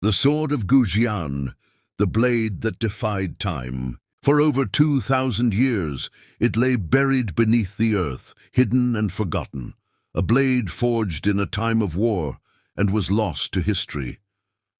The sword of Guojian, the blade that defied time. For over 2,000 years, it lay buried beneath the earth, hidden and forgotten. A blade forged in a time of war and was lost to history.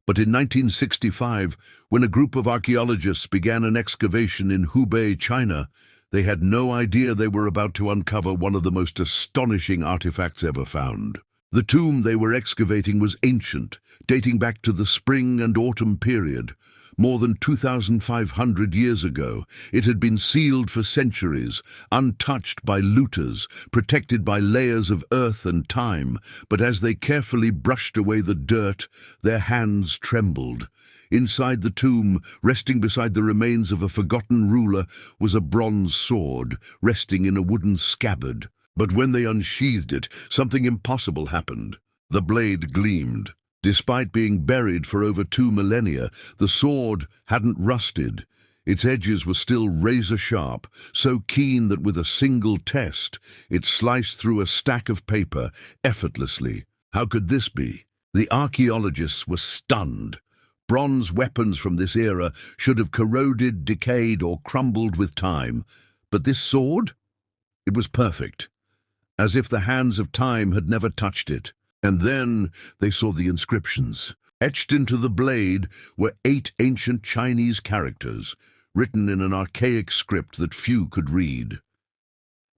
But in 1965, when a group of archaeologists began an excavation in Hubei, China, they had no idea they were about to uncover one of the most astonishing artifacts ever found. The tomb they were excavating was ancient, dating back to the spring and autumn period. More than 2,500 years ago, it had been sealed for centuries, untouched by looters, protected by layers of earth and time. But as they carefully brushed away the dirt, their hands trembled. Inside the tomb, resting beside the remains of a forgotten ruler, was a bronze sword, resting in a wooden scabbard. But when they unsheathed it, something impossible happened. The blade gleamed. Despite being buried for over 2 millennia, the sword hadn't rusted. Its edges were still razor-sharp, so keen that with a single test, it sliced through a stack of paper effortlessly. How could this be? The archaeologists were stunned. Bronze weapons from this era should have corroded, decayed, or crumbled with time. But this sword? It was perfect, as if the hands of time had never touched it. And then they saw the inscriptions. Etched into the blade were 8 ancient Chinese characters, written in an archaic script that few could read.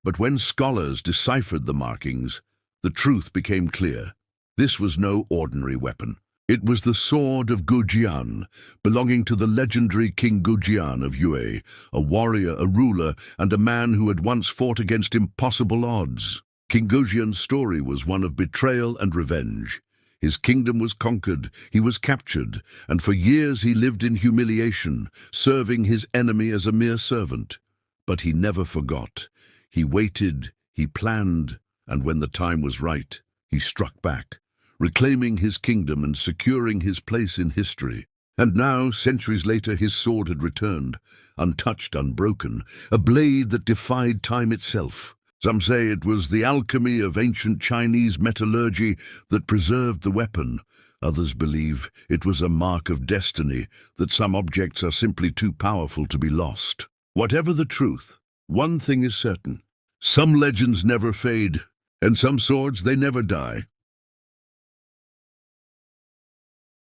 But when scholars deciphered the markings, the truth became clear. This was no ordinary weapon. It was the sword of Guojian, belonging to the legendary King Guojian of Yue, a warrior, a ruler, and a man who had once fought against impossible odds. King Guojian's story was one of betrayal and revenge. His kingdom was conquered, he was captured, and for years he lived in humiliation, serving his enemy as a mere servant. But he never forgot. He waited, he planned, and when the time was right, he struck back, reclaiming his kingdom and securing his place in history. And now, centuries later, his sword had returned, untouched, unbroken, a blade that defied time itself. Some say it was the alchemy of ancient Chinese metallurgy that preserved the weapon. Others believe it was a mark of destiny, that some objects are simply too powerful to be lost. Whatever the truth, one thing is certain. Some legends never fade, and some swords, they never die.